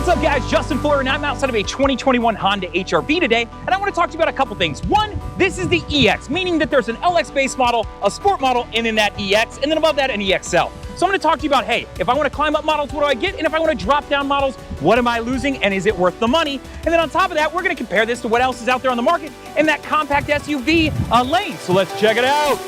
What's up guys, Justin Fuller, and I'm outside of a 2021 Honda HRV today, and I want to talk to you about a couple things. One, this is the EX, meaning that there's an LX base model, a Sport model, and then that EX, and then above that an EXL. So I'm going to talk to you about, hey, if I want to climb up models, what do I get? And if I want to drop down models, what am I losing, and is it worth the money? And then on top of that, we're going to compare this to what else is out there on the market in that compact SUV lane. So let's check it out.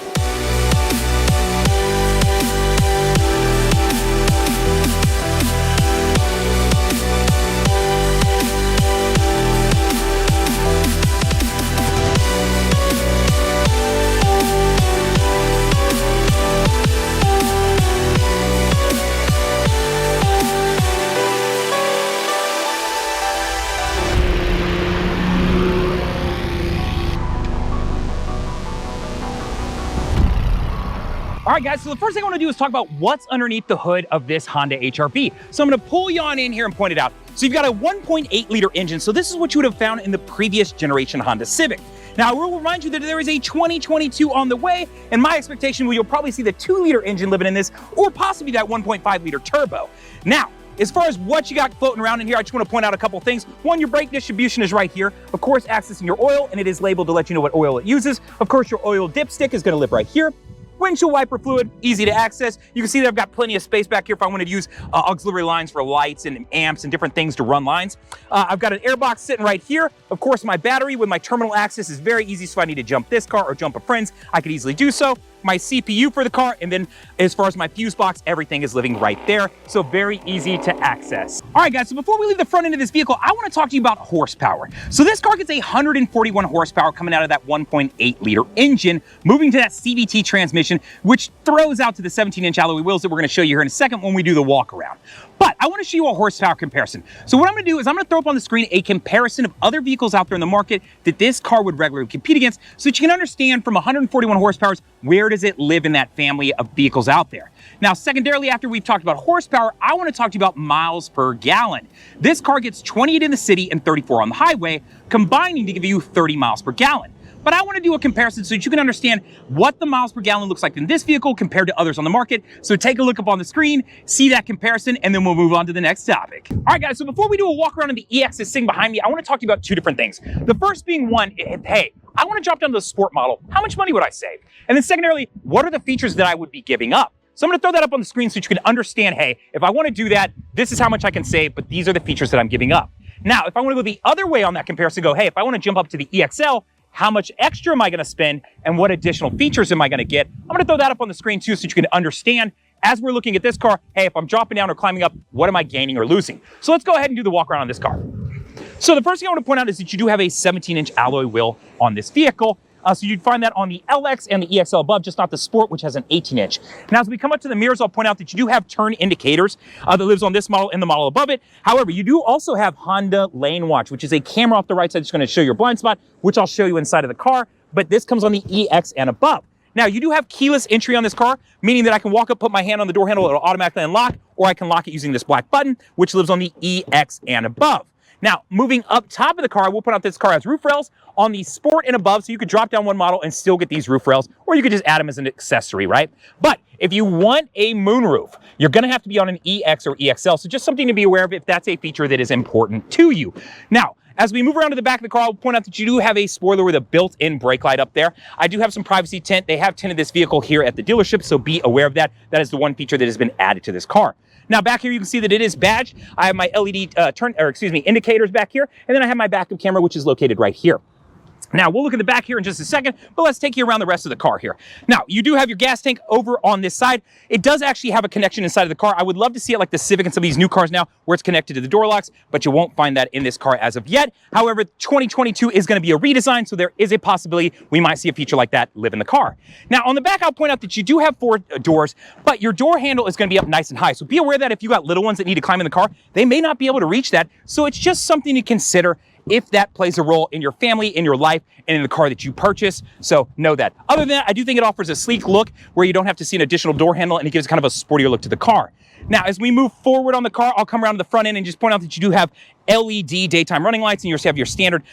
All right, guys, so the first thing I want to do is talk about what's underneath the hood of this Honda HRV. So I'm going to pull you on in here and point it out. So you've got a 1.8 liter engine. So this is what you would have found in the previous generation Honda Civic. Now, I will remind you that there is a 2022 on the way, and my expectation, you'll probably see the 2 liter engine living in this, or possibly that 1.5 liter turbo. Now, as far as what you got floating around in here, I just want to point out a couple things. One, your brake distribution is right here. Of course, accessing your oil, and it is labeled to let you know what oil it uses. Of course, your oil dipstick is going to live right here. Windshield wiper fluid, easy to access. You can see that I've got plenty of space back here if I wanted to use auxiliary lines for lights and amps and different things to run lines. I've got an air box sitting right here. Of course, my battery with my terminal access is very easy, so if I need to jump this car or jump a friend's, I could easily do so. My CPU for the car, and then as far as my fuse box, everything is living right there, so very easy to access. All right, guys, so before we leave the front end of this vehicle, I want to talk to you about horsepower. So this car gets 141 horsepower coming out of that 1.8 liter engine, moving to that CVT transmission, which throws out to the 17-inch alloy wheels that we're going to show you here in a second when we do the walk around. But I want to show you a horsepower comparison. So what I'm going to do is I'm going to throw up on the screen a comparison of other vehicles out there in the market that this car would regularly compete against, so that you can understand from 141 horsepower, where does it live in that family of vehicles out there. Now, secondarily, after we've talked about horsepower, I want to talk to you about miles per gallon. This car gets 28 in the city and 34 on the highway, combining to give you 30 miles per gallon. But I want to do a comparison so that you can understand what the miles per gallon looks like in this vehicle compared to others on the market. So take a look up on the screen, see that comparison, and then we'll move on to the next topic. All right, guys, so before we do a walk around in the EX that's sitting behind me, I want to talk to you about two different things. The first being one, hey, I want to drop down to the Sport model. How much money would I save? And then secondarily, what are the features that I would be giving up? So I'm going to throw that up on the screen so that you can understand, hey, if I want to do that, this is how much I can save, but these are the features that I'm giving up. Now, if I want to go the other way on that comparison, go, hey, if I want to jump up to the EXL, how much extra am I going to spend, and what additional features am I going to get? I'm going to throw that up on the screen too so that you can understand, as we're looking at this car, hey, if I'm dropping down or climbing up, what am I gaining or losing? So let's go ahead and do the walk around on this car. So the first thing I want to point out is that you do have a 17-inch alloy wheel on this vehicle. So you'd find that on the LX and the EXL above, just not the Sport, which has an 18-inch. Now, as we come up to the mirrors, I'll point out that you do have turn indicators that lives on this model and the model above it. However, you do also have Honda Lane Watch, which is a camera off the right side that's going to show your blind spot, which I'll show you inside of the car. But this comes on the EX and above. Now, you do have keyless entry on this car, meaning that I can walk up, put my hand on the door handle, it'll automatically unlock, or I can lock it using this black button, which lives on the EX and above. Now, moving up top of the car, I will point out this car has roof rails on the Sport and above, so you could drop down one model and still get these roof rails, or you could just add them as an accessory, right? But if you want a moonroof, you're going to have to be on an EX or EXL, so just something to be aware of if that's a feature that is important to you. Now, as we move around to the back of the car, I'll point out that you do have a spoiler with a built-in brake light up there. I do have some privacy tint. They have tinted this vehicle here at the dealership, so be aware of that. That is the one feature that has been added to this car. Now back here, you can see that it is badged. I have my LED indicators back here, and then I have my backup camera, which is located right here. Now, we'll look at the back here in just a second, but let's take you around the rest of the car here. Now, you do have your gas tank over on this side. It does actually have a connection inside of the car. I would love to see it like the Civic and some of these new cars now, where it's connected to the door locks, but you won't find that in this car as of yet. However, 2022 is going to be a redesign, so there is a possibility we might see a feature like that live in the car. Now, on the back, I'll point out that you do have 4 doors, but your door handle is going to be up nice and high. So be aware that if you got little ones that need to climb in the car, they may not be able to reach that. So it's just something to consider if that plays a role in your family, in your life, and in the car that you purchase. So know that. Other than that, I do think it offers a sleek look where you don't have to see an additional door handle, and it gives kind of a sportier look to the car. Now, as we move forward on the car, I'll come around to the front end and just point out that you do have LED daytime running lights, and you just have your standard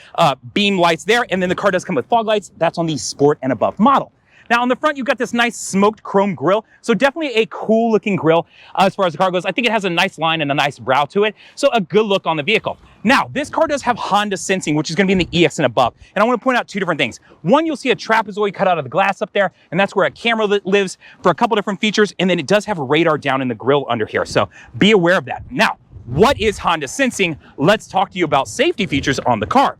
beam lights there, and then the car does come with fog lights. That's on the Sport and above model. Now on the front, you've got this nice smoked chrome grille. So definitely a cool looking grille as far as the car goes. I think it has a nice line and a nice brow to it. So a good look on the vehicle. Now, this car does have Honda sensing, which is going to be in the EX and above. And I want to point out two different things. One, you'll see a trapezoid cut out of the glass up there, and that's where a camera lives for a couple different features. And then it does have a radar down in the grille under here. So be aware of that. Now, what is Honda sensing? Let's talk to you about safety features on the car.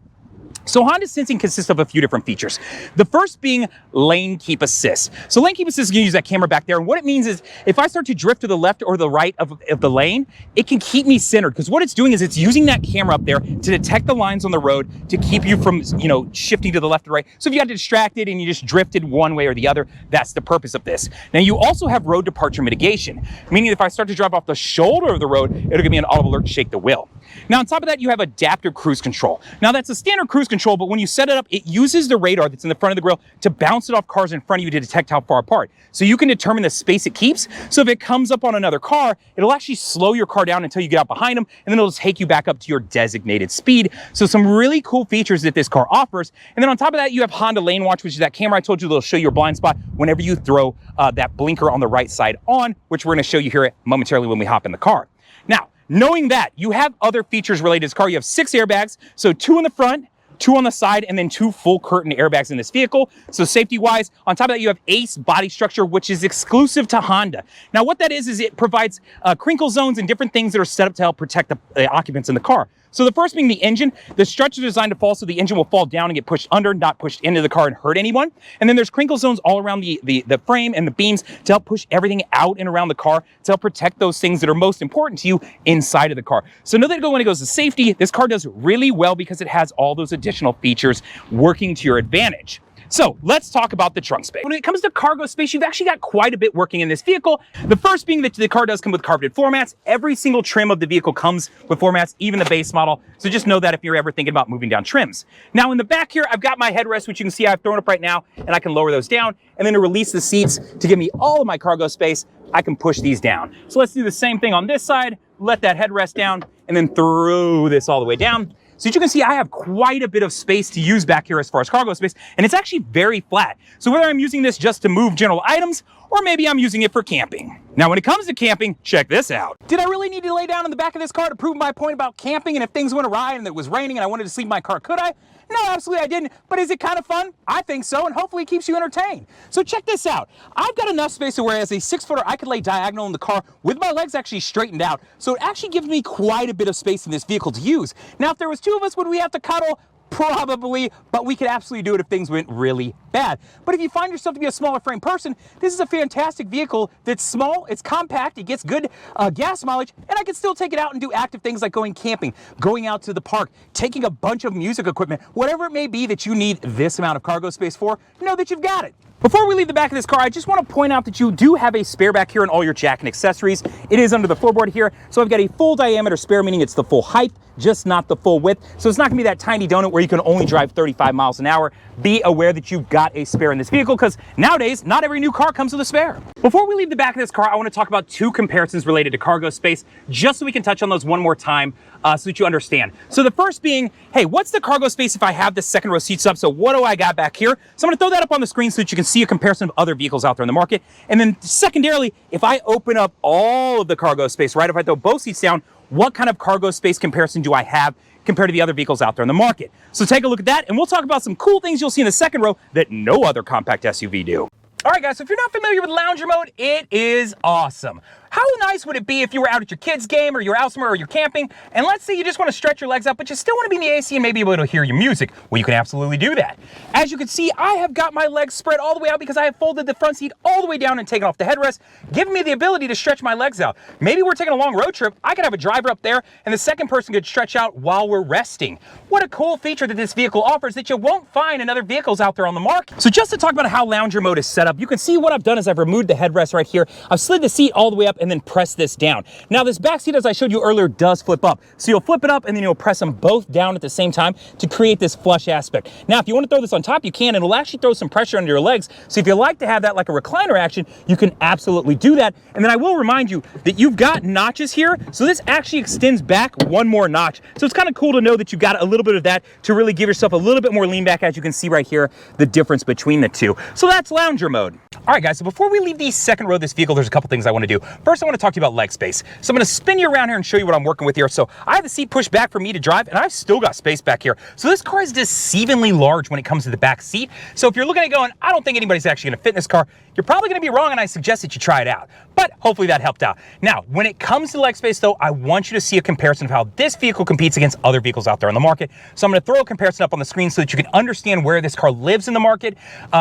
So Honda sensing consists of a few different features. The first being lane keep assist. So lane keep assist is going to use that camera back there. And what it means is if I start to drift to the left or the right of the lane, it can keep me centered, because what it's doing is it's using that camera up there to detect the lines on the road to keep you from, shifting to the left or right. So if you got distracted and you just drifted one way or the other, that's the purpose of this. Now you also have road departure mitigation, meaning if I start to drive off the shoulder of the road, it'll give me an auto alert to shake the wheel. Now on top of that, you have adaptive cruise control. Now that's a standard cruise control, but when you set it up, it uses the radar that's in the front of the grille to bounce it off cars in front of you to detect how far apart. So you can determine the space it keeps. So if it comes up on another car, it'll actually slow your car down until you get out behind them, and then it'll take you back up to your designated speed. So some really cool features that this car offers. And then on top of that, you have Honda Lane Watch, which is that camera I told you that'll show your blind spot whenever you throw that blinker on the right side on, which we're going to show you here momentarily when we hop in the car. Now, knowing that, you have other features related to this car. You have 6 airbags, so 2 in the front, 2 on the side, and then 2 full curtain airbags in this vehicle. So safety wise, on top of that, you have ACE body structure, which is exclusive to Honda. Now what that is it provides crinkle zones and different things that are set up to help protect the occupants in the car. So the first being the engine. The structure is designed to fall so the engine will fall down and get pushed under, not pushed into the car and hurt anyone. And then there's crinkle zones all around the frame and the beams to help push everything out and around the car to help protect those things that are most important to you inside of the car. So know that when it goes to safety, this car does really well because it has all those additional features working to your advantage. So let's talk about the trunk space. When it comes to cargo space, you've actually got quite a bit working in this vehicle. The first being that the car does come with carpeted floor mats. Every single trim of the vehicle comes with floor mats, even the base model. So just know that if you're ever thinking about moving down trims. Now in the back here, I've got my headrest, which you can see I've thrown up right now, and I can lower those down. And then to release the seats to give me all of my cargo space, I can push these down. So let's do the same thing on this side, let that headrest down, and then throw this all the way down. So as you can see, I have quite a bit of space to use back here as far as cargo space, and it's actually very flat. So whether I'm using this just to move general items, or maybe I'm using it for camping. Now, when it comes to camping, check this out. Did I really need to lay down in the back of this car to prove my point about camping? And if things went awry and it was raining and I wanted to sleep in my car, could I? No, absolutely I didn't. But is it kind of fun? I think so, and hopefully it keeps you entertained. So check this out. I've got enough space to where as a 6-footer, I could lay diagonal in the car with my legs actually straightened out. So it actually gives me quite a bit of space in this vehicle to use. Now, if there was 2 of us, would we have to cuddle? Probably, but we could absolutely do it if things went really bad. But if you find yourself to be a smaller frame person, this is a fantastic vehicle that's small, it's compact, it gets good gas mileage, and I can still take it out and do active things like going camping, going out to the park, taking a bunch of music equipment, whatever it may be that you need this amount of cargo space for, know that you've got it. Before we leave the back of this car, I just want to point out that you do have a spare back here in all your jack and accessories. It is under the floorboard here, so I've got a full diameter spare, meaning it's the full height, just not the full width. So it's not gonna be that tiny donut where you can only drive 35 miles an hour. Be aware that you've got a spare in this vehicle, because nowadays, not every new car comes with a spare. Before we leave the back of this car, I want to talk about 2 comparisons related to cargo space, just so we can touch on those one more time so that you understand. So the first being, hey, what's the cargo space if I have this second row seats up? So what do I got back here? So I'm gonna throw that up on the screen so that you can see a comparison of other vehicles out there in the market. And then secondarily, if I open up all of the cargo space, right, if I throw both seats down, what kind of cargo space comparison do I have compared to the other vehicles out there in the market? So take a look at that, and we'll talk about some cool things you'll see in the second row that no other compact SUV do. All right, guys, so if you're not familiar with lounger mode, it is awesome. How nice would it be if you were out at your kids' game or you're out somewhere or you're camping, and let's say you just want to stretch your legs out, but you still want to be in the AC and maybe able to hear your music? Well, you can absolutely do that. As you can see, I have got my legs spread all the way out because I have folded the front seat all the way down and taken off the headrest, giving me the ability to stretch my legs out. Maybe we're taking a long road trip, I could have a driver up there, and the second person could stretch out while we're resting. What a cool feature that this vehicle offers that you won't find in other vehicles out there on the market. So just to talk about how lounger mode is set up, you can see what I've done is I've removed the headrest right here. I've slid the seat all the way up and then press this down. Now this back seat, as I showed you earlier, does flip up. So you'll flip it up and then you'll press them both down at the same time to create this flush aspect. Now, if you want to throw this on top, you can, and it'll actually throw some pressure under your legs. So if you like to have that like a recliner action, you can absolutely do that. And then I will remind you that you've got notches here. So this actually extends back one more notch. So it's kind of cool to know that you've got a little bit of that to really give yourself a little bit more lean back, as you can see right here, the difference between the two. So that's lounger mode. All right, guys, so before we leave the second row of this vehicle, there's a couple things I want to do. First, I want to talk to you about leg space. So I'm going to spin you around here and show you what I'm working with here. So I have the seat pushed back for me to drive, and I've still got space back here. So this car is deceivingly large when it comes to the back seat. So if you're looking at it going, I don't think anybody's actually going to fit in this car, you're probably going to be wrong, and I suggest that you try it out. But hopefully that helped out. Now, when it comes to leg space, though, I want you to see a comparison of how this vehicle competes against other vehicles out there on the market. So I'm going to throw a comparison up on the screen so that you can understand where this car lives in the market.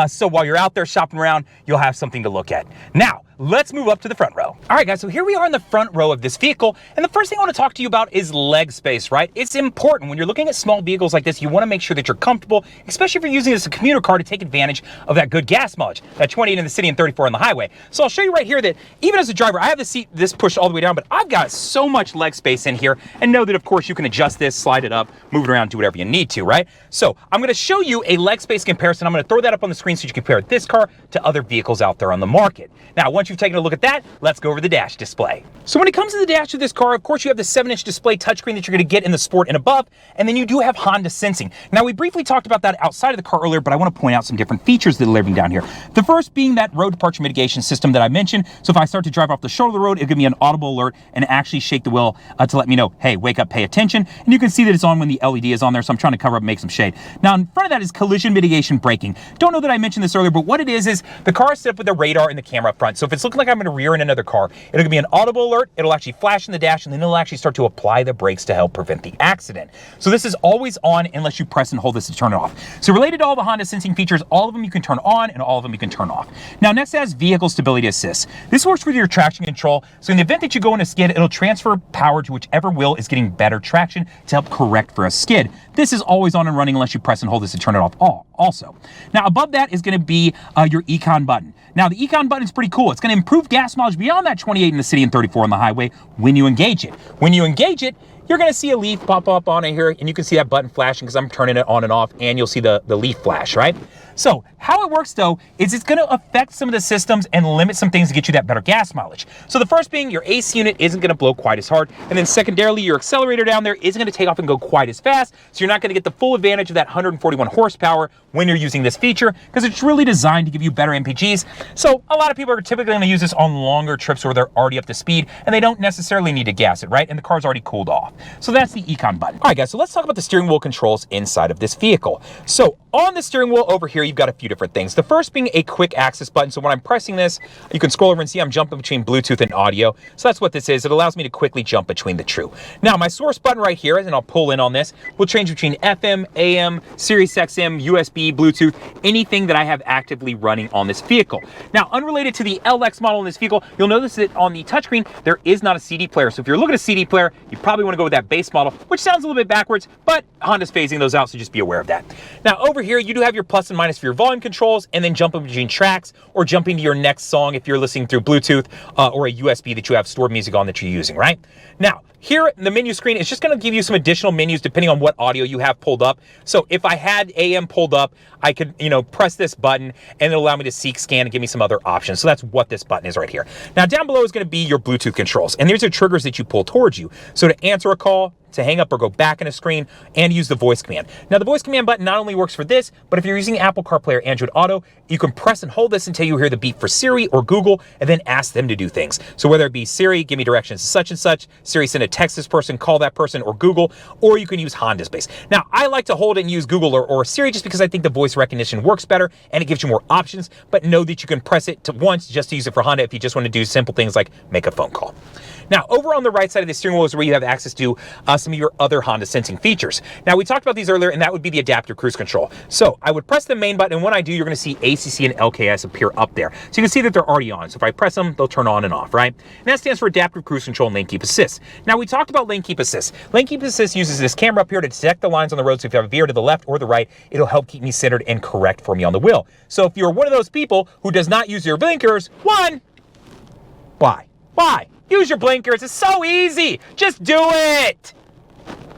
So while you're out there shopping around, you'll have something to look at. Now, let's move up to the front row. All right, guys, so here we are in the front row of this vehicle. And the first thing I want to talk to you about is leg space, right? It's important when you're looking at small vehicles like this. You want to make sure that you're comfortable, especially if you're using this as a commuter car to take advantage of that good gas mileage, that 28 in the city and 34 on the highway. So I'll show you right here that even as a driver, I have the seat this pushed all the way down, but I've got so much leg space in here. And know that, of course, you can adjust this, slide it up, move it around, do whatever you need to, right? So I'm going to show you a leg space comparison. I'm going to throw that up on the screen so you can compare this car to other vehicles out there on the market. Now, once you've taken a look at that, let's go over the dash display. So when it comes to the dash of this car, of course, you have the 7-inch display touchscreen that you're going to get in the Sport and above, and then you do have Honda sensing. Now, we briefly talked about that outside of the car earlier, but I want to point out some different features that are living down here. The first being that road departure mitigation system that I mentioned. So if I start to drive off the shoulder of the road, it'll give me an audible alert and actually shake the wheel to let me know, hey, wake up, pay attention. And you can see that it's on when the LED is on there, so I'm trying to cover up and make some shade. Now, in front of that is collision mitigation braking. Don't know that I mentioned this earlier, but what it is the car is set up with the radar and the camera up front. So if it's looking like I'm going to rear in another car, it'll give me an audible alert, it'll actually flash in the dash, and then it'll actually start to apply the brakes to help prevent the accident. So this is always on unless you press and hold this to turn it off. So related to all the Honda sensing features, all of them you can turn on and all of them you can turn off. Now next has vehicle stability assist. This works with your traction control. So in the event that you go in a skid, it'll transfer power to whichever wheel is getting better traction to help correct for a skid. This is always on and running unless you press and hold this to turn it off also. Now above that is going to be your econ button. Now the econ button is pretty cool. It's going to improve gas mileage beyond that 28 in the city and 34 on the highway when you engage it. When you engage it, you're going to see a leaf pop up on it here, and you can see that button flashing because I'm turning it on and off, and you'll see the leaf flash, right? So how it works, though, is it's going to affect some of the systems and limit some things to get you that better gas mileage. So the first being your AC unit isn't going to blow quite as hard, and then secondarily, your accelerator down there isn't going to take off and go quite as fast, so you're not going to get the full advantage of that 141 horsepower when you're using this feature, because it's really designed to give you better MPGs. So a lot of people are typically going to use this on longer trips where they're already up to speed, and they don't necessarily need to gas it, right? And the car's already cooled off. So that's the econ button. All right, guys, so let's talk about the steering wheel controls inside of this vehicle. So on the steering wheel over here, you've got a few different things. The first being a quick access button. So when I'm pressing this, you can scroll over and see I'm jumping between Bluetooth and audio. So that's what this is. It allows me to quickly jump between the two. Now, my source button right here, and I'll pull in on this, will change between FM, AM, Sirius XM, USB, Bluetooth, anything that I have actively running on this vehicle. Now, unrelated to the LX model in this vehicle, you'll notice that on the touchscreen, there is not a CD player. So if you're looking at a CD player, you probably want to go with that base model, which sounds a little bit backwards, but Honda's phasing those out, so just be aware of that. Now, over here, you do have your plus and minus for your volume controls, and then jumping between tracks or jumping to your next song if you're listening through Bluetooth or a USB that you have stored music on that you're using, right? Now, here in the menu screen, it's just going to give you some additional menus depending on what audio you have pulled up. So if I had AM pulled up, I could, press this button and it'll allow me to seek, scan, and give me some other options. So that's what this button is right here. Now down below is going to be your Bluetooth controls, and these are triggers that you pull towards you. So to answer a call, to hang up or go back in a screen, and use the voice command. Now the voice command button not only works for this, but if you're using Apple CarPlay or Android Auto, you can press and hold this until you hear the beep for Siri or Google, and then ask them to do things. So whether it be Siri, give me directions to such and such, Siri, send a text this person, call that person, or Google, or you can use Honda's base. Now I like to hold it and use Google or Siri just because I think the voice recognition works better and it gives you more options, but know that you can press it once just to use it for Honda if you just want to do simple things like make a phone call. Now, over on the right side of the steering wheel is where you have access to some of your other Honda sensing features. Now, we talked about these earlier, and that would be the adaptive cruise control. So I would press the main button, and when I do, you're going to see ACC and LKS appear up there. So you can see that they're already on. So if I press them, they'll turn on and off, right? And that stands for adaptive cruise control and lane keep assist. Now, we talked about lane keep assist. Lane keep assist uses this camera up here to detect the lines on the road. So if you have a veer to the left or the right, it'll help keep me centered and correct for me on the wheel. So if you're one of those people who does not use your blinkers, why? Why? Use your blinkers. It's so easy. Just do it.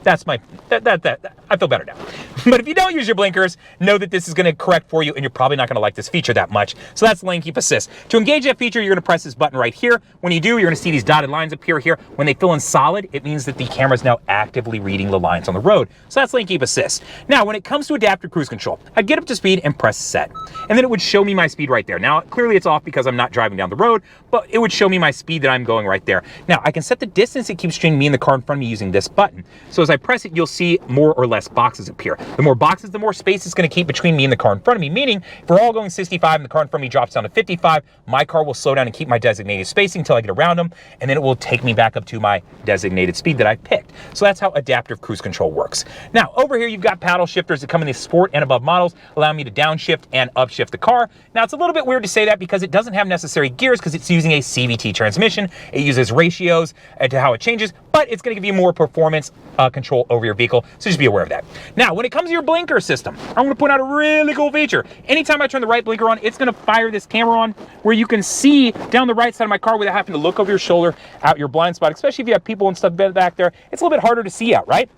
That's my, I feel better now. But if you don't use your blinkers, know that this is going to correct for you, and you're probably not going to like this feature that much. So that's lane keep assist. To engage that feature, you're going to press this button right here. When you do, you're going to see these dotted lines appear here. When they fill in solid, it means that the camera is now actively reading the lines on the road. So that's lane keep assist. Now, when it comes to adaptive cruise control, I'd get up to speed and press set. And then it would show me my speed right there. Now, clearly it's off because I'm not driving down the road, but it would show me my speed that I'm going right there. Now, I can set the distance it keeps between me and the car in front of me using this button. So as I press it, you'll see more or less boxes appear. The more boxes, the more space it's going to keep between me and the car in front of me, meaning if we're all going 65 and the car in front of me drops down to 55, my car will slow down and keep my designated spacing until I get around them, and then it will take me back up to my designated speed that I picked. So that's how adaptive cruise control works. Now, over here, you've got paddle shifters that come in the sport and above models, allowing me to downshift and upshift the car. Now, it's a little bit weird to say that because it doesn't have necessary gears because it's using a CVT transmission. It uses ratios to how it changes, but it's going to give you more performance control over your vehicle, so just be aware of that. Now, when it comes to your blinker system, I'm going to point out a really cool feature. Anytime I turn the right blinker on, it's going to fire this camera on where you can see down the right side of my car without having to look over your shoulder out your blind spot, especially if you have people and stuff back there. It's a little bit harder to see out, right?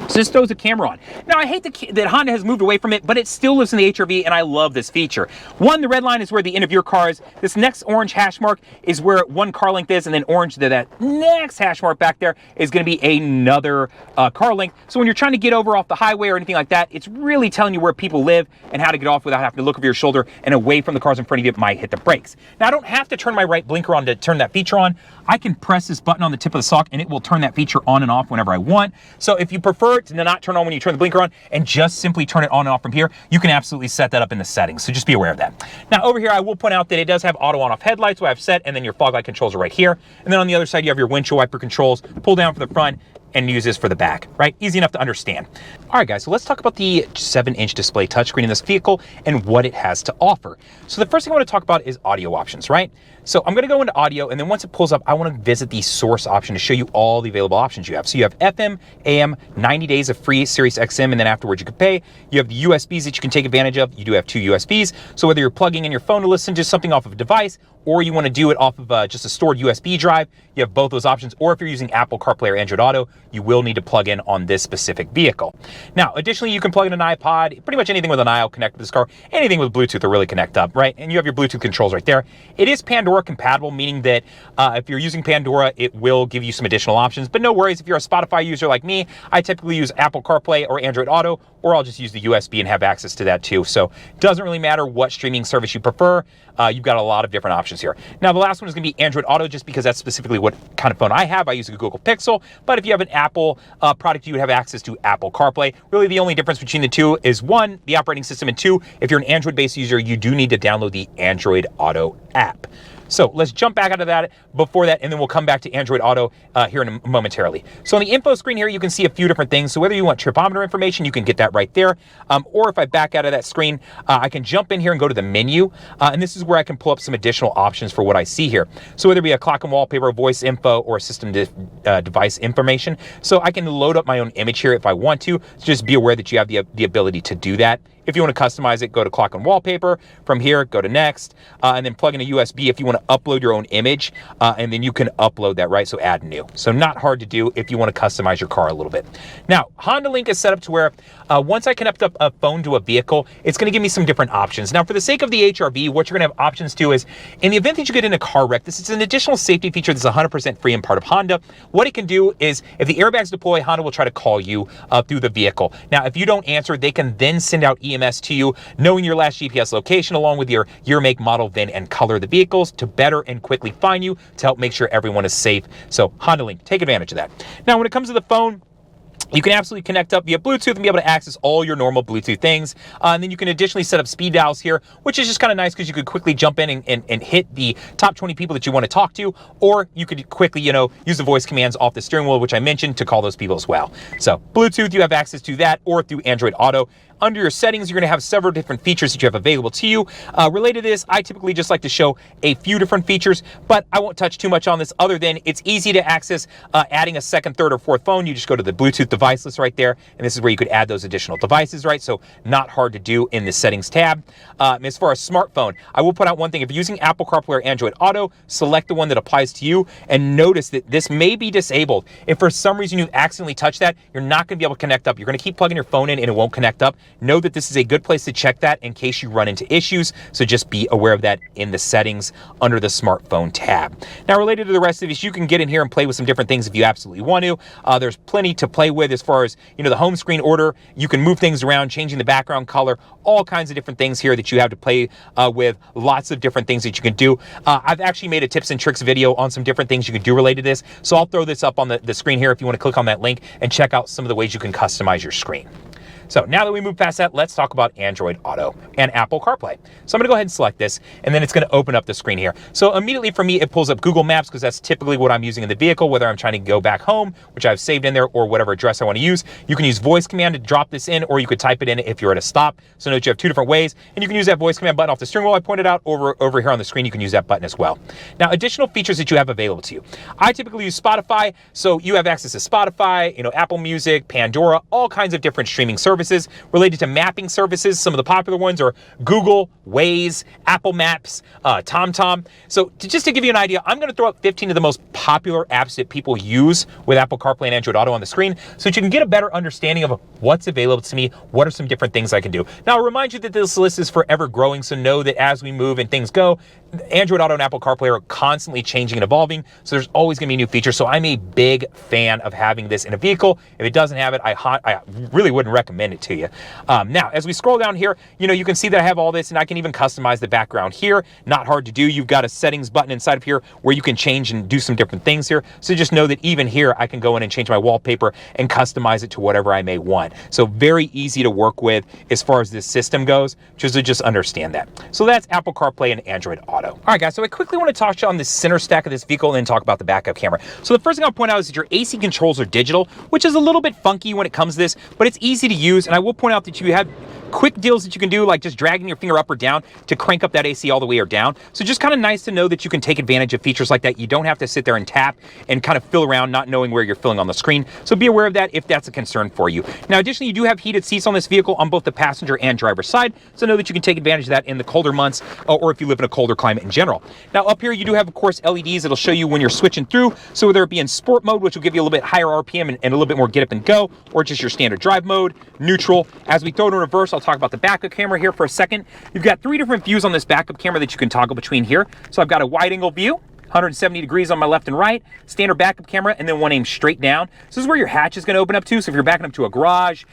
So this throws a camera on. Now, I hate that Honda has moved away from it, but it still lives in the HRV, and I love this feature. One, the red line is where the end of your car is. This next orange hash mark is where one car length is, and then orange to that next hash mark back there is going to be another car length. So when you're trying to get over off the highway or anything like that, it's really telling you where people live and how to get off without having to look over your shoulder and away from the cars in front of you. It might hit the brakes. Now, I don't have to turn my right blinker on to turn that feature on. I can press this button on the tip of the sock, and it will turn that feature on and off whenever I want. So if you prefer it to not turn on when you turn the blinker on and just simply turn it on and off from here, you can absolutely set that up in the settings. So just be aware of that. Now, over here, I will point out that it does have auto on-off headlights, so I have set, and then your fog light controls are right here. And then on the other side, you have your windshield wiper controls, pull down for the front, and use this for the back, right? Easy enough to understand. All right, guys, so let's talk about the 7-inch display touchscreen in this vehicle and what it has to offer. So the first thing I want to talk about is audio options, right? So I'm going to go into audio, and then once it pulls up, I want to visit the source option to show you all the available options you have. So you have FM, AM, 90 days of free Sirius XM, and then afterwards you can pay. You have the USBs that you can take advantage of. You do have 2 USBs. So whether you're plugging in your phone to listen to something off of a device, or you want to do it off of just a stored USB drive, you have both those options. Or if you're using Apple CarPlay or Android Auto, you will need to plug in on this specific vehicle. Now, additionally, you can plug in an iPod, pretty much anything with an I will connect to this car. Anything with Bluetooth will really connect up, right? And you have your Bluetooth controls right there. It is Pandora compatible, meaning that if you're using Pandora, it will give you some additional options. But no worries, if you're a Spotify user like me, I typically use Apple CarPlay or Android Auto, or I'll just use the USB and have access to that too. So it doesn't really matter what streaming service you prefer. You've got a lot of different options here. Now, the last one is going to be Android Auto, just because that's specifically what kind of phone I have. I use a Google Pixel, but if you have an Apple product, you would have access to Apple CarPlay. Really, the only difference between the two is 1, the operating system, and 2, if you're an Android-based user, you do need to download the Android Auto app. So let's jump back out of that before that, and then we'll come back to Android Auto here momentarily. So on the info screen here, you can see a few different things. So whether you want tripometer information, you can get that right there. Or if I back out of that screen, I can jump in here and go to the menu. And this is where I can pull up some additional options for what I see here. So whether it be a clock and wallpaper, voice info, or system device information. So I can load up my own image here if I want to. So just be aware that you have the ability to do that. If you want to customize it, go to clock and wallpaper. From here, go to next, and then plug in a USB if you want to upload your own image, and then you can upload that, right? So add new. So not hard to do if you want to customize your car a little bit. Now, Honda Link is set up to where once I connect up a phone to a vehicle, it's going to give me some different options. Now, for the sake of the HRV, what you're going to have options to is, in the event that you get in a car wreck, this is an additional safety feature that's 100% free and part of Honda. What it can do is, if the airbags deploy, Honda will try to call you through the vehicle. Now, if you don't answer, they can then send out EMS to you, knowing your last GPS location, along with your year, make, model, VIN, and color of the vehicles to better and quickly find you to help make sure everyone is safe. So Honda Link, take advantage of that. Now, when it comes to the phone, you can absolutely connect up via Bluetooth and be able to access all your normal Bluetooth things. And then you can additionally set up speed dials here, which is just kind of nice because you could quickly jump in and hit the top 20 people that you want to talk to, or you could quickly, use the voice commands off the steering wheel, which I mentioned, to call those people as well. So Bluetooth, you have access to that, or through Android Auto. Under your settings, you're going to have several different features that you have available to you. Related to this, I typically just like to show a few different features, but I won't touch too much on this other than it's easy to access adding a second, third, or fourth phone. You just go to the Bluetooth device list right there, and this is where you could add those additional devices, right? So not hard to do in the settings tab. As far as smartphone, I will put out one thing. If you're using Apple CarPlay or Android Auto, select the one that applies to you, and notice that this may be disabled. If for some reason you accidentally touch that, you're not going to be able to connect up. You're going to keep plugging your phone in and it won't connect up. Know that this is a good place to check that in case you run into issues. So just be aware of that in the settings under the smartphone tab. Now, related to the rest of this, you can get in here and play with some different things if you absolutely want to. There's plenty to play with as far as, the home screen order. You can move things around, changing the background color, all kinds of different things here that you have to play with. Lots of different things that you can do. I've actually made a tips and tricks video on some different things you can do related to this. So I'll throw this up on the screen here if you want to click on that link and check out some of the ways you can customize your screen. So now that we move past that, let's talk about Android Auto and Apple CarPlay. So I'm going to go ahead and select this, and then it's going to open up the screen here. So immediately for me, it pulls up Google Maps because that's typically what I'm using in the vehicle, whether I'm trying to go back home, which I've saved in there, or whatever address I want to use. You can use voice command to drop this in, or you could type it in if you're at a stop. So note you have two different ways, and you can use that voice command button off the steering wheel I pointed out over here on the screen. You can use that button as well. Now, additional features that you have available to you. I typically use Spotify, so you have access to Spotify, Apple Music, Pandora, all kinds of different streaming services. Related to mapping services, some of the popular ones are Google, Waze, Apple Maps, TomTom. So just to give you an idea, I'm going to throw up 15 of the most popular apps that people use with Apple CarPlay and Android Auto on the screen so that you can get a better understanding of what's available to me, what are some different things I can do. Now, I'll remind you that this list is forever growing, so know that as we move and things go, Android Auto and Apple CarPlay are constantly changing and evolving, so there's always going to be new features. So I'm a big fan of having this in a vehicle. If it doesn't have it, I really wouldn't recommend it to you. Now, as we scroll down here, you can see that I have all this, and I can even customize the background here. Not hard to do. You've got a settings button inside of here where you can change and do some different things here. So just know that even here, I can go in and change my wallpaper and customize it to whatever I may want. So very easy to work with as far as this system goes, just understand that. So that's Apple CarPlay and Android Auto. All right, guys, so I quickly want to touch on the center stack of this vehicle and then talk about the backup camera. So the first thing I'll point out is that your AC controls are digital, which is a little bit funky when it comes to this, but it's easy to use. And I will point out that you have quick deals that you can do, like just dragging your finger up or down to crank up that AC all the way or down. So just kind of nice to know that you can take advantage of features like that. You don't have to sit there and tap and kind of fill around not knowing where you're filling on the screen. So be aware of that if that's a concern for you. Now, additionally, you do have heated seats on this vehicle on both the passenger and driver's side. So know that you can take advantage of that in the colder months or if you live in a colder climate in general. Now, up here, you do have, of course, LEDs that'll show you when you're switching through. So whether it be in sport mode, which will give you a little bit higher RPM and a little bit more get up and go, or just your standard drive mode, neutral. As we throw it in reverse, I'll talk about the backup camera here for a second. You've got 3 different views on this backup camera that you can toggle between here. So I've got a wide angle view, 170 degrees on my left and right, standard backup camera, and then one aimed straight down. So this is where your hatch is going to open up to. So if you're backing up to a garage,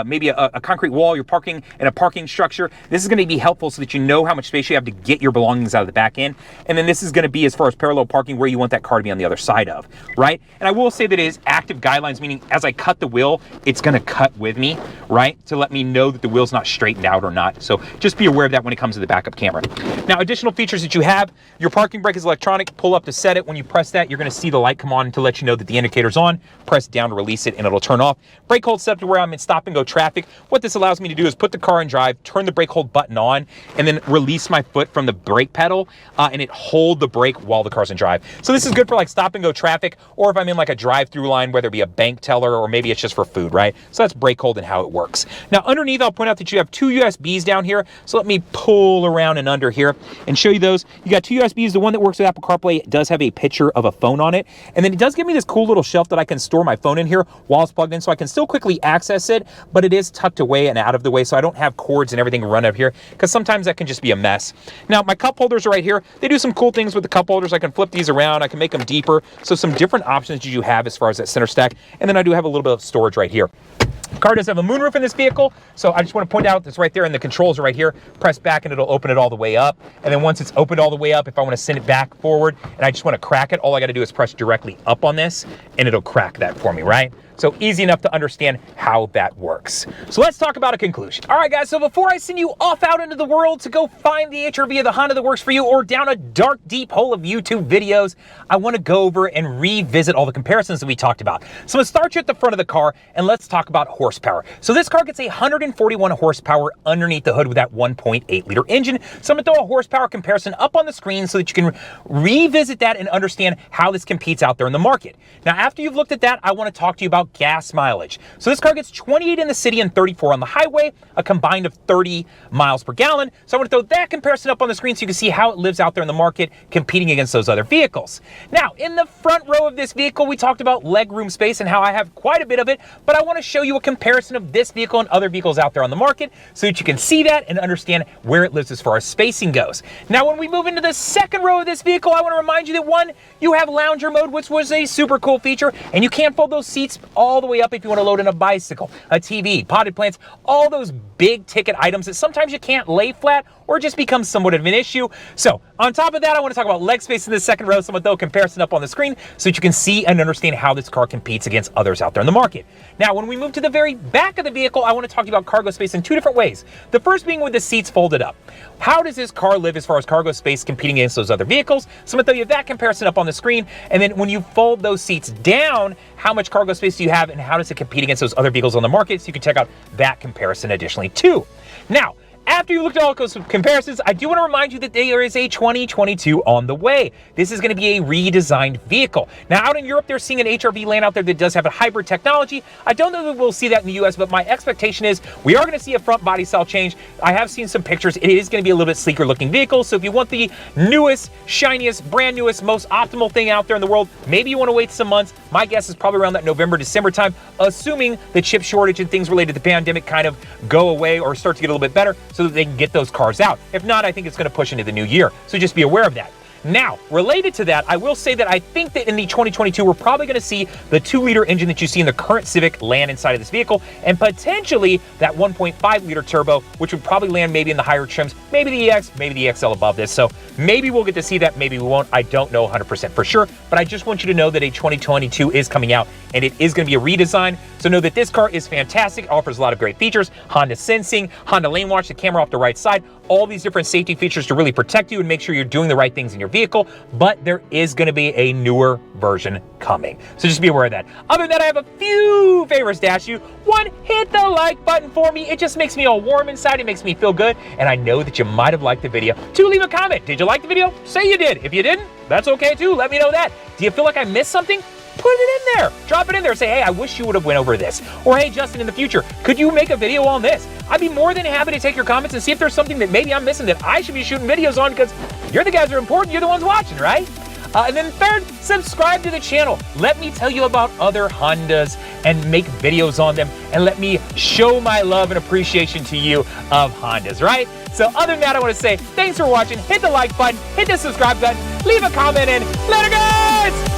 maybe a concrete wall, you're parking in a parking structure, this is going to be helpful so that you know how much space you have to get your belongings out of the back end. And then this is going to be as far as parallel parking where you want that car to be on the other side of, right? And I will say that it is active guidelines, meaning as I cut the wheel, it's going to cut with me, right? To let me know that the wheel's not straightened out or not. So just be aware of that when it comes to the backup camera. Now, additional features that you have, your parking brake is electronic. Pull up to set it. When you press that, you're going to see the light come on to let you know that the indicator's on. Press down to release it and it'll turn off. Brake hold set up to where I'm in stop and go traffic. What this allows me to do is put the car in drive, turn the brake hold button on, and then release my foot from the brake pedal and it hold the brake while the car's in drive. So this is good for like stop and go traffic, or if I'm in like a drive-through line, whether it be a bank teller or maybe it's just for food, right? So that's brake hold and how it works. Now underneath, I'll point out that you have 2 USBs down here. So let me pull around and under here and show you those. You got 2 USBs. The one that works with Apple CarPlay does have a picture of a phone on it. And then it does give me this cool little shelf that I can store my phone in here while it's plugged in, so I can still quickly access it, but it is tucked away and out of the way, so I don't have cords and everything run up here, because sometimes that can just be a mess. Now, my cup holders are right here. They do some cool things with the cup holders. I can flip these around. I can make them deeper. So some different options that you have as far as that center stack. And then I do have a little bit of storage right here. The car does have a moonroof in this vehicle, so I just want to point out that's right there, and the controls are right here. Press back and it'll open it all the way up. And then once it's opened all the way up, if I want to send it back forward and I just want to crack it, all I got to do is press directly up on this and it'll crack that for me, right? So easy enough to understand how that works. So let's talk about a conclusion. All right, guys, so before I send you off out into the world to go find the HRV of the Honda that works for you or down a dark, deep hole of YouTube videos, I want to go over and revisit all the comparisons that we talked about. So I'm going to start you at the front of the car and let's talk about horsepower. So this car gets 141 horsepower underneath the hood with that 1.8 liter engine. So I'm going to throw a horsepower comparison up on the screen so that you can revisit that and understand how this competes out there in the market. Now, after you've looked at that, I want to talk to you about gas mileage. So this car gets 28 in the city and 34 on the highway, a combined of 30 miles per gallon. So I'm going to throw that comparison up on the screen so you can see how it lives out there in the market competing against those other vehicles. Now, in the front row of this vehicle, we talked about legroom space and how I have quite a bit of it, but I want to show you a comparison of this vehicle and other vehicles out there on the market so that you can see that and understand where it lives as far as spacing goes. Now, when we move into the second row of this vehicle, I want to remind you that one, you have lounger mode, which was a super cool feature, and you can't fold those seats all the way up if you want to load in a bicycle, a TV, potted plants, all those big ticket items that sometimes you can't lay flat or just becomes somewhat of an issue. So on top of that, I want to talk about leg space in the second row. So I'm going to throw a comparison up on the screen so that you can see and understand how this car competes against others out there in the market. Now, when we move to the very back of the vehicle, I want to talk to you about cargo space in two different ways. The first being with the seats folded up. How does this car live as far as cargo space competing against those other vehicles? So I'm going to throw you that comparison up on the screen. And then when you fold those seats down, how much cargo space do you have and how does it compete against those other vehicles on the market? So you can check out that comparison additionally too. Now, after you looked at all those comparisons, I do want to remind you that there is a 2022 on the way. This is going to be a redesigned vehicle. Now, out in Europe, they're seeing an HRV lane out there that does have a hybrid technology. I don't know that we'll see that in the US, but my expectation is we are going to see a front body style change. I have seen some pictures. It is going to be a little bit sleeker looking vehicle. So if you want the newest, shiniest, brand newest, most optimal thing out there in the world, maybe you want to wait some months. My guess is probably around that November, December time, assuming the chip shortage and things related to the pandemic kind of go away or start to get a little bit better, so that they can get those cars out. If not, I think it's going to push into the new year. So just be aware of that. Now, related to that, I will say that I think that in the 2022, we're probably going to see the 2-liter engine that you see in the current Civic land inside of this vehicle, and potentially that 1.5-liter turbo, which would probably land maybe in the higher trims, maybe the EX, maybe the XL above this. So maybe we'll get to see that, maybe we won't. I don't know 100% for sure, but I just want you to know that a 2022 is coming out, and it is going to be a redesign. So know that this car is fantastic. It offers a lot of great features. Honda Sensing, Honda Lane Watch, the camera off the right side, all these different safety features to really protect you and make sure you're doing the right things in your vehicle, but there is going to be a newer version coming. So just be aware of that. Other than that, I have a few favors to ask you. One, hit the like button for me. It just makes me all warm inside. It makes me feel good, and I know that you might have liked the video. Two, leave a comment. Did you like the video? Say you did. If you didn't, that's okay too. Let me know that. Do you feel like I missed something? Put it in there. Drop it in there. Say, hey, I wish you would have went over this. Or, hey, Justin, in the future, could you make a video on this? I'd be more than happy to take your comments and see if there's something that maybe I'm missing that I should be shooting videos on, because you're the guys that are important. You're the ones watching, right? And then third, subscribe to the channel. Let me tell you about other Hondas and make videos on them, and let me show my love and appreciation to you of Hondas, right? So other than that, I want to say thanks for watching. Hit the like button, hit the subscribe button, leave a comment, and later, guys!